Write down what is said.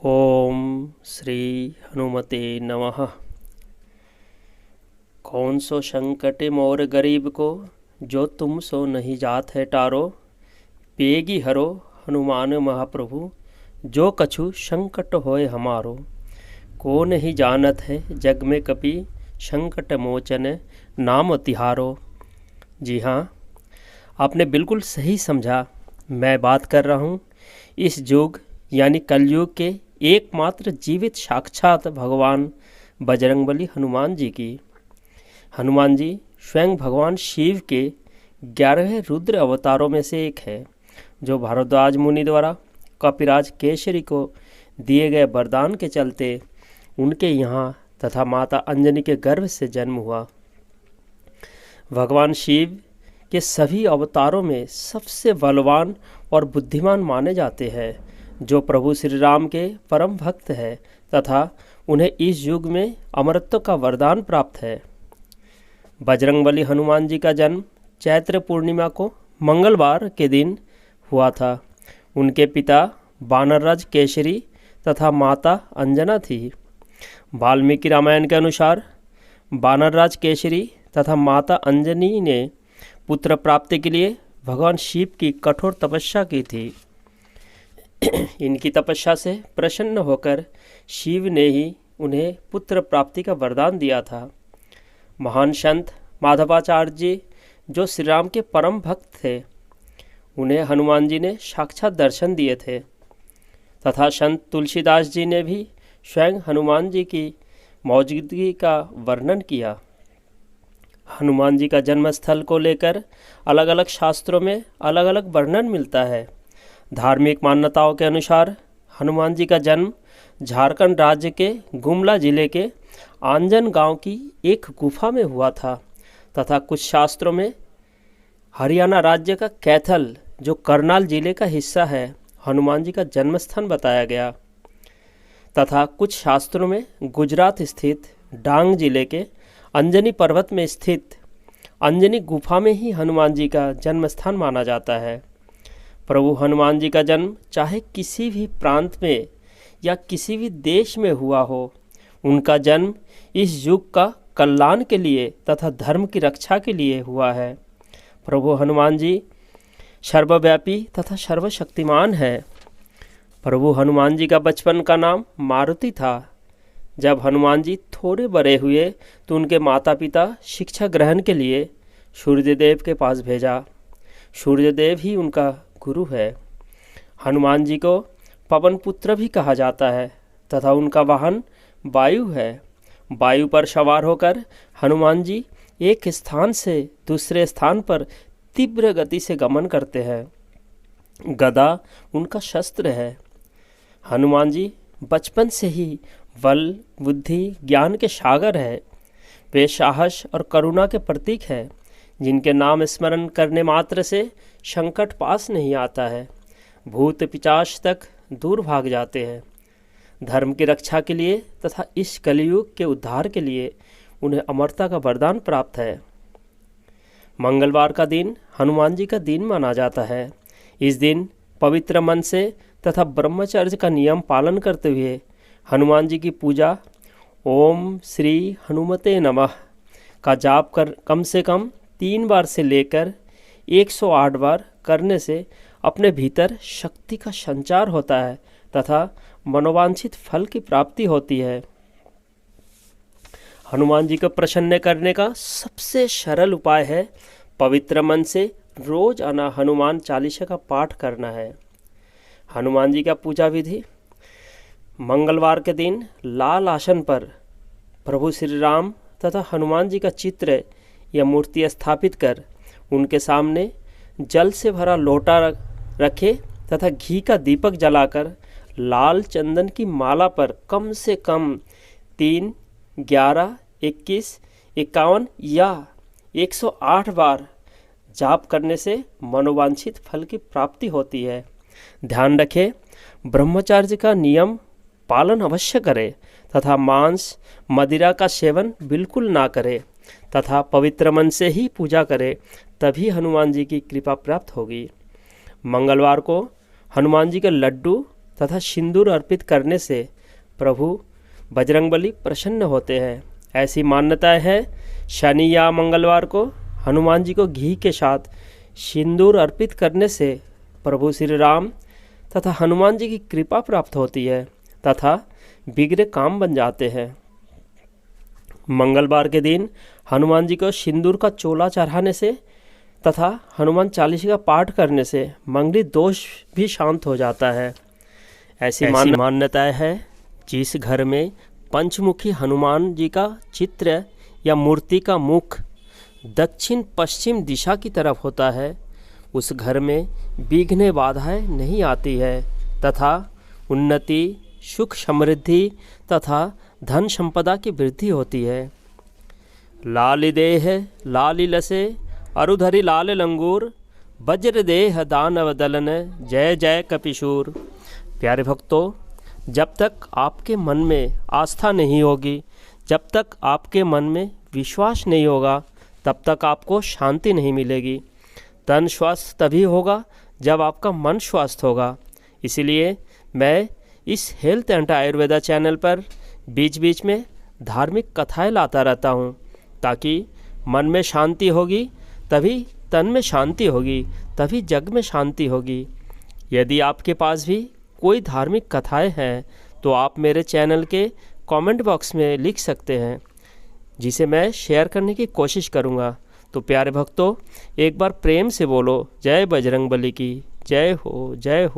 ओम श्री हनुमते नमः। कौन सो संकट मोर गरीब को, जो तुम सो नहीं जात है टारो। पेगी हरो हनुमान महाप्रभु, जो कछु संकट होए हमारो। को नहीं जानत है जग में कपि, संकट मोचन नाम तिहारो। जी हाँ, आपने बिल्कुल सही समझा। मैं बात कर रहा हूँ इस युग यानी कलयुग के एकमात्र जीवित साक्षात भगवान बजरंगबली हनुमान जी की। हनुमान जी स्वयं भगवान शिव के 11वें रुद्र अवतारों में से एक है, जो भारद्वाज मुनि द्वारा कपिराज केसरी को दिए गए वरदान के चलते उनके यहाँ तथा माता अंजनी के गर्भ से जन्म हुआ। भगवान शिव के सभी अवतारों में सबसे बलवान और बुद्धिमान माने जाते हैं, जो प्रभु श्री राम के परम भक्त है तथा उन्हें इस युग में अमरत्व का वरदान प्राप्त है। बजरंगबली हनुमान जी का जन्म चैत्र पूर्णिमा को मंगलवार के दिन हुआ था। उनके पिता वानरराज केसरी तथा माता अंजना थी। वाल्मीकि रामायण के अनुसार वानरराज केसरी तथा माता अंजनी ने पुत्र प्राप्ति के लिए भगवान शिव की कठोर तपस्या की थी। इनकी तपस्या से प्रसन्न होकर शिव ने ही उन्हें पुत्र प्राप्ति का वरदान दिया था। महान संत माधवाचार्य जी, जो श्री राम के परम भक्त थे, उन्हें हनुमान जी ने साक्षात दर्शन दिए थे तथा संत तुलसीदास जी ने भी स्वयं हनुमान जी की मौजूदगी का वर्णन किया। हनुमान जी का जन्मस्थल को लेकर अलग अलग शास्त्रों में अलग अलग वर्णन मिलता है। धार्मिक मान्यताओं के अनुसार हनुमान जी का जन्म झारखंड राज्य के गुमला जिले के आंजन गांव की एक गुफा में हुआ था तथा कुछ शास्त्रों में हरियाणा राज्य का कैथल, जो करनाल जिले का हिस्सा है, हनुमान जी का जन्म स्थान बताया गया तथा कुछ शास्त्रों में गुजरात स्थित डांग जिले के अंजनी पर्वत में स्थित अंजनी गुफा में ही हनुमान जी का जन्म स्थान माना जाता है। प्रभु हनुमान जी का जन्म चाहे किसी भी प्रांत में या किसी भी देश में हुआ हो, उनका जन्म इस युग का कल्याण के लिए तथा धर्म की रक्षा के लिए हुआ है। प्रभु हनुमान जी सर्वव्यापी तथा सर्वशक्तिमान है। प्रभु हनुमान जी का बचपन का नाम मारुति था। जब हनुमान जी थोड़े बड़े हुए तो उनके माता पिता शिक्षा ग्रहण के लिए सूर्यदेव के पास भेजा। सूर्यदेव ही उनका गुरु है। हनुमान जी को पवन पुत्र भी कहा जाता है तथा उनका वाहन वायु है। वायु पर सवार होकर हनुमान जी एक स्थान से दूसरे स्थान पर तीव्र गति से गमन करते हैं। गदा उनका शस्त्र है। हनुमान जी बचपन से ही बल, बुद्धि, ज्ञान के सागर है। वे साहस और करुणा के प्रतीक है, जिनके नाम स्मरण करने मात्र से संकट पास नहीं आता है। भूत पिशाच तक दूर भाग जाते हैं। धर्म की रक्षा के लिए तथा इस कलयुग के उद्धार के लिए उन्हें अमरता का वरदान प्राप्त है। मंगलवार का दिन हनुमान जी का दिन माना जाता है। इस दिन पवित्र मन से तथा ब्रह्मचर्य का नियम पालन करते हुए हनुमान जी की पूजा ओम श्री हनुमते नमः का जाप कर कम से कम 3 बार से लेकर 108 बार करने से अपने भीतर शक्ति का संचार होता है तथा मनोवांछित फल की प्राप्ति होती है। हनुमान जी को प्रसन्न करने का सबसे सरल उपाय है पवित्र मन से रोज आना हनुमान चालीसा का पाठ करना है। हनुमान जी का पूजा विधि: मंगलवार के दिन लाल आसन पर प्रभु श्री राम तथा हनुमान जी का चित्र या मूर्ति स्थापित कर उनके सामने जल से भरा लोटा रखे तथा घी का दीपक जलाकर लाल चंदन की माला पर कम से कम 3, 11, 21, 51 या 108 बार जाप करने से मनोवांछित फल की प्राप्ति होती है। ध्यान रखें, ब्रह्मचर्य का नियम पालन अवश्य करें तथा मांस, मदिरा का सेवन बिल्कुल ना करें तथा पवित्र मन से ही पूजा करें, तभी हनुमान जी की कृपा प्राप्त होगी। मंगलवार को हनुमान जी के लड्डू तथा सिंदूर अर्पित करने से प्रभु बजरंगबली प्रसन्न होते हैं। ऐसी मान्यता है शनि या मंगलवार को हनुमान जी को घी के साथ सिंदूर अर्पित करने से प्रभु श्री राम तथा हनुमान जी की कृपा प्राप्त होती है तथा बिगड़े काम बन जाते हैं। मंगलवार के दिन हनुमान जी को सिंदूर का चोला चढ़ाने से तथा हनुमान चालीसा का पाठ करने से मंगली दोष भी शांत हो जाता है। ऐसी मान्यता है जिस घर में पंचमुखी हनुमान जी का चित्र या मूर्ति का मुख दक्षिण पश्चिम दिशा की तरफ होता है, उस घर में विघ्न बाधाएं नहीं आती है तथा उन्नति, सुख, समृद्धि तथा धन संपदा की वृद्धि होती है। लाल देह लाल लसे अरुधरि लाल लंगूर, वज्र देह दानव दलन, जय जय कपिशूर। प्यारे भक्तों, जब तक आपके मन में आस्था नहीं होगी, जब तक आपके मन में विश्वास नहीं होगा, तब तक आपको शांति नहीं मिलेगी। तन स्वस्थ तभी होगा जब आपका मन स्वस्थ होगा। इसीलिए मैं इस हेल्थ एंड आयुर्वेदा चैनल पर बीच बीच में धार्मिक कथाएं लाता रहता हूँ, ताकि मन में शांति होगी तभी तन में शांति होगी, तभी जग में शांति होगी। यदि आपके पास भी कोई धार्मिक कथाएं हैं तो आप मेरे चैनल के कमेंट बॉक्स में लिख सकते हैं, जिसे मैं शेयर करने की कोशिश करूँगा। तो प्यारे भक्तों, एक बार प्रेम से बोलो जय बजरंगबली की जय हो, जय हो।